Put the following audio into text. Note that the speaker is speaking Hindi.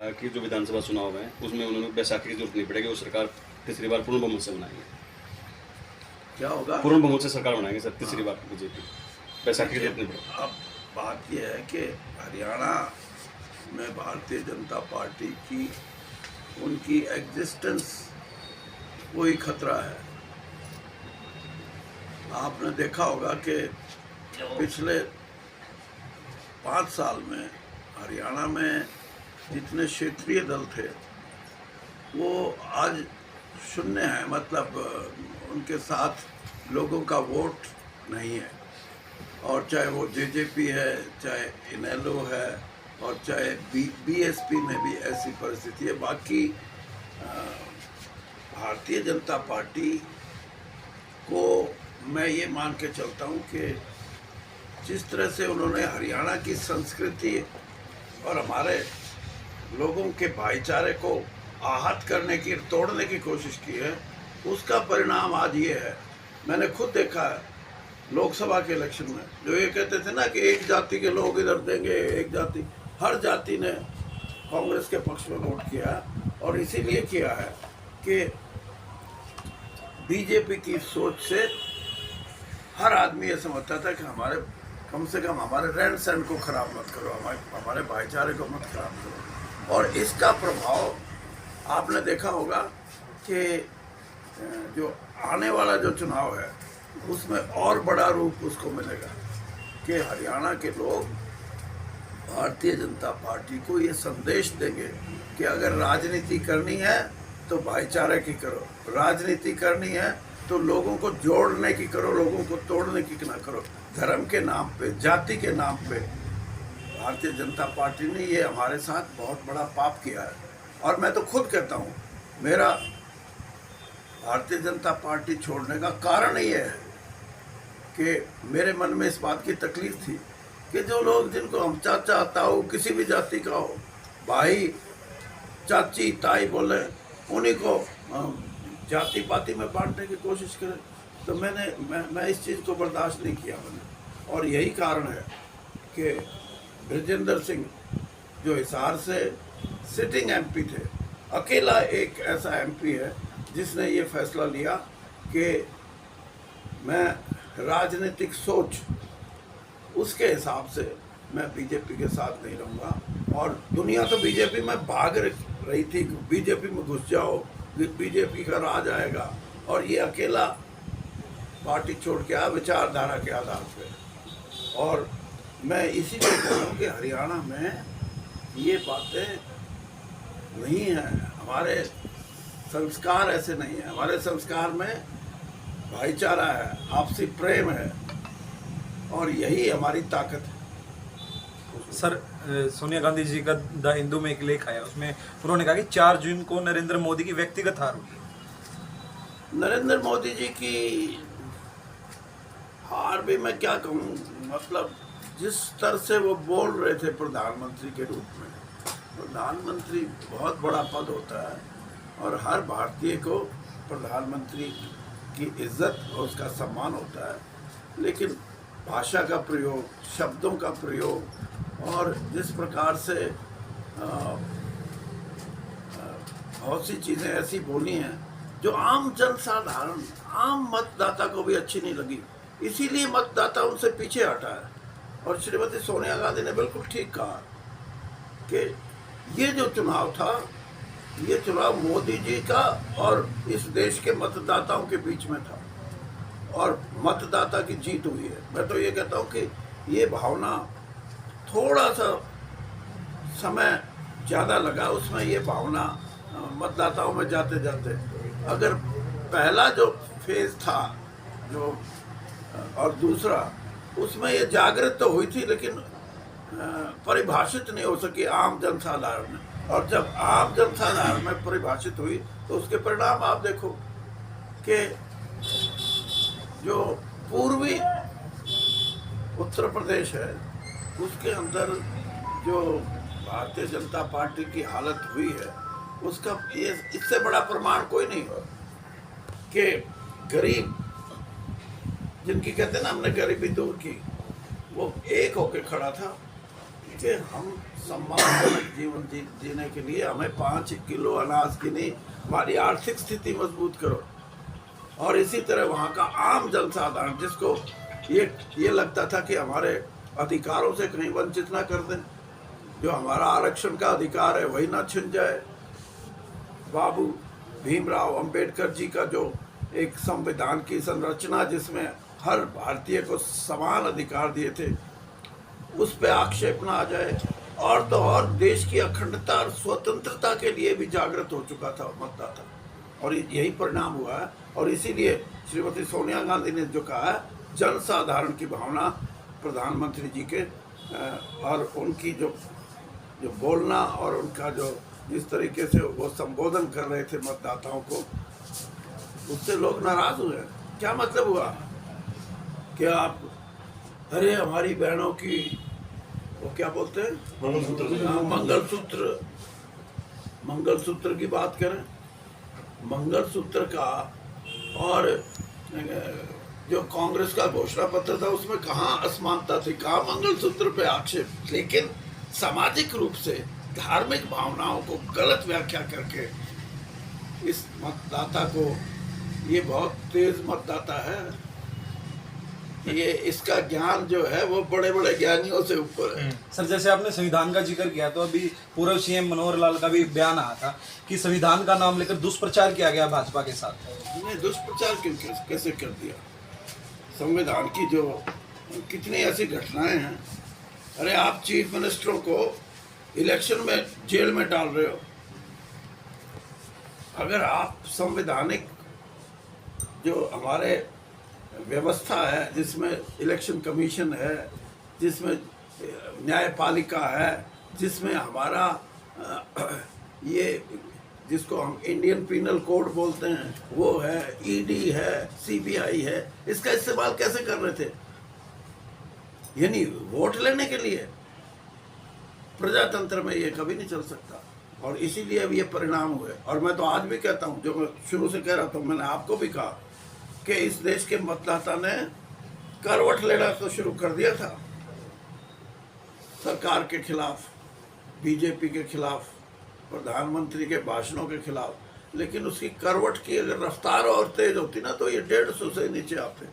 कि जो विधानसभा चुनाव है उसमें उन्होंने बैसाखी की जरूरत नहीं पड़ेगी, वो सरकार तीसरी बार पूर्ण बहुमत से बनाएंगे। क्या होगा? पूर्ण बहुमत से सरकार बनाएंगे सर, तीसरी बार बीजेपी। बैसाखी की जरूरत नहीं पड़ेगी। अब बात यह है कि हरियाणा में भारतीय जनता पार्टी की उनकी एग्जिस्टेंस कोई खतरा है। आपने देखा होगा कि पिछले 5 साल में हरियाणा में जितने क्षेत्रीय दल थे वो आज शून्य है, मतलब उनके साथ लोगों का वोट नहीं है। और चाहे वो जेजेपी है, चाहे इनेलो है, और चाहे बीएसपी में भी ऐसी परिस्थिति है। बाकी भारतीय जनता पार्टी को मैं ये मान के चलता हूँ कि जिस तरह से उन्होंने हरियाणा की संस्कृति और हमारे लोगों के भाईचारे को आहत करने की, तोड़ने की कोशिश की है, उसका परिणाम आज ये है। मैंने खुद देखा है लोकसभा के इलेक्शन में, जो ये कहते थे ना कि एक जाति के लोग इधर देंगे, एक जाति, हर जाति ने कांग्रेस के पक्ष में वोट किया है। और इसीलिए किया है कि बीजेपी की सोच से हर आदमी ये समझता था कि हमारे, कम से कम हमारे रहन सहन को खराब मत करो, हमारे भाईचारे को मत खराब करो। और इसका प्रभाव आपने देखा होगा कि जो आने वाला जो चुनाव है उसमें और बड़ा रूप उसको मिलेगा कि हरियाणा के लोग भारतीय जनता पार्टी को ये संदेश देंगे कि अगर राजनीति करनी है तो भाईचारे की करो, राजनीति करनी है तो लोगों को जोड़ने की करो, लोगों को तोड़ने की ना करो। धर्म के नाम पे, जाति के नाम पे भारतीय जनता पार्टी ने ये हमारे साथ बहुत बड़ा पाप किया है। और मैं तो खुद कहता हूँ, मेरा भारतीय जनता पार्टी छोड़ने का कारण ये है कि मेरे मन में इस बात की तकलीफ थी कि जो लोग, जिनको हम चाचा ताऊ, किसी भी जाति का हो, भाई चाची ताई बोले, उन्हीं को जाति पाति में बांटने की कोशिश करें, तो मैं इस चीज़ को बर्दाश्त नहीं किया मैंने। और यही कारण है कि ब्रजेंद्र सिंह जो हिसार से सिटिंग एमपी थे, अकेला एक ऐसा एमपी है जिसने ये फैसला लिया कि मैं राजनीतिक सोच, उसके हिसाब से मैं बीजेपी के साथ नहीं रहूँगा। और दुनिया तो बीजेपी में भाग रही थी, बीजेपी में घुस जाओ, बीजेपी का राज आएगा, और ये अकेला पार्टी छोड़ के आया विचारधारा के आधार पे। और मैं इसीलिए कह रहा हूँ कि हरियाणा में ये बातें नहीं हैं, हमारे संस्कार ऐसे नहीं हैं। हमारे संस्कार में भाईचारा है, आपसी प्रेम है, और यही हमारी ताकत है। सर, सोनिया गांधी जी का द हिंदू में एक लेख आया, उसमें उन्होंने कहा कि 4 जून को नरेंद्र मोदी की व्यक्तिगत हार होगी। नरेंद्र मोदी जी की हार भी मैं क्या कहूँ, मतलब जिस तरह से वो बोल रहे थे प्रधानमंत्री के रूप में, प्रधानमंत्री बहुत बड़ा पद होता है और हर भारतीय को प्रधानमंत्री की इज्जत और उसका सम्मान होता है। लेकिन भाषा का प्रयोग, शब्दों का प्रयोग, और जिस प्रकार से बहुत सी चीज़ें ऐसी बोली हैं जो आम जनसाधारण, आम मतदाता को भी अच्छी नहीं लगी, इसीलिए मतदाता उनसे पीछे हटा है। और श्रीमती सोनिया गांधी ने बिल्कुल ठीक कहा कि ये जो चुनाव था, ये चुनाव मोदी जी का और इस देश के मतदाताओं के बीच में था, और मतदाता की जीत हुई है। मैं तो ये कहता हूँ कि ये भावना, थोड़ा सा समय ज़्यादा लगा उसमें, ये भावना मतदाताओं में जाते जाते, अगर पहला जो फेज था जो, और दूसरा, उसमें ये जागृत तो हुई थी लेकिन परिभाषित नहीं हो सकी आम जनसाधारण में। और जब आम जनसाधारण में परिभाषित हुई तो उसके परिणाम आप देखो कि जो पूर्वी उत्तर प्रदेश है उसके अंदर जो भारतीय जनता पार्टी की हालत हुई है, उसका ये इससे बड़ा प्रमाण कोई नहीं हो कि गरीब, जिनकी कहते हैं ना हमने गरीबी दूर की, वो एक होके खड़ा था कि हम सम्मानजनक जीवन जीने के लिए हमें 5 किलो अनाज की नहीं, हमारी आर्थिक स्थिति मजबूत करो। और इसी तरह वहाँ का आम जनसाधारण जिसको ये लगता था कि हमारे अधिकारों से कहीं वंचित ना कर दें, जो हमारा आरक्षण का अधिकार है वही ना छिन जाए। बाबू भीमराव अंबेडकर जी का जो एक संविधान की संरचना जिसमें हर भारतीय को समान अधिकार दिए थे, उस पे आक्षेप ना आ जाए। और तो और देश की अखंडता और स्वतंत्रता के लिए भी जागृत हो चुका था मतदाता, और यही परिणाम हुआ है। और इसीलिए श्रीमती सोनिया गांधी ने जो कहा है, जनसाधारण की भावना प्रधानमंत्री जी के और उनकी जो बोलना और उनका जो जिस तरीके से वो संबोधन कर रहे थे मतदाताओं को, उससे लोग नाराज हुए। क्या मतलब हुआ कि आप अरे हमारी बहनों की वो क्या बोलते हैं मंगलसूत्र की बात करें, मंगलसूत्र का, और जो कांग्रेस का घोषणा पत्र था उसमें कहाँ असमानता थी, कहाँ मंगलसूत्र पे आक्षेप। लेकिन सामाजिक रूप से धार्मिक भावनाओं को गलत व्याख्या करके इस मतदाता को, ये बहुत तेज मतदाता है, ये इसका ज्ञान जो है वो बड़े बड़े ज्ञानियों से ऊपर है। सर, जैसे आपने संविधान का जिक्र किया, तो अभी पूर्व सीएम मनोहर लाल का भी बयान आया था कि संविधान का नाम लेकर दुष्प्रचार किया गया भाजपा के साथ। नहीं, दुष्प्रचार कैसे कर दिया? संविधान की जो कितनी ऐसी घटनाएं हैं। अरे आप चीफ मिनिस्टरों को इलेक्शन में जेल में डाल रहे हो। अगर आप संवैधानिक जो हमारे व्यवस्था है, जिसमें इलेक्शन कमीशन है, जिसमें न्यायपालिका है, जिसमें हमारा ये जिसको हम इंडियन पीनल कोड बोलते हैं वो है, ईडी है, सीबीआई है, इसका इस्तेमाल कैसे कर रहे थे? यानी वोट लेने के लिए। प्रजातंत्र में ये कभी नहीं चल सकता, और इसीलिए अब ये परिणाम हुए। और मैं तो आज भी कहता हूँ, जो मैं शुरू से कह रहा था, मैंने आपको भी कहा कि इस देश के मतदाता ने करवट लेना तो शुरू कर दिया था सरकार के खिलाफ, बीजेपी के खिलाफ, प्रधानमंत्री के भाषणों के खिलाफ। लेकिन उसकी करवट की अगर रफ्तार और तेज होती ना, तो ये 150 से नीचे आते।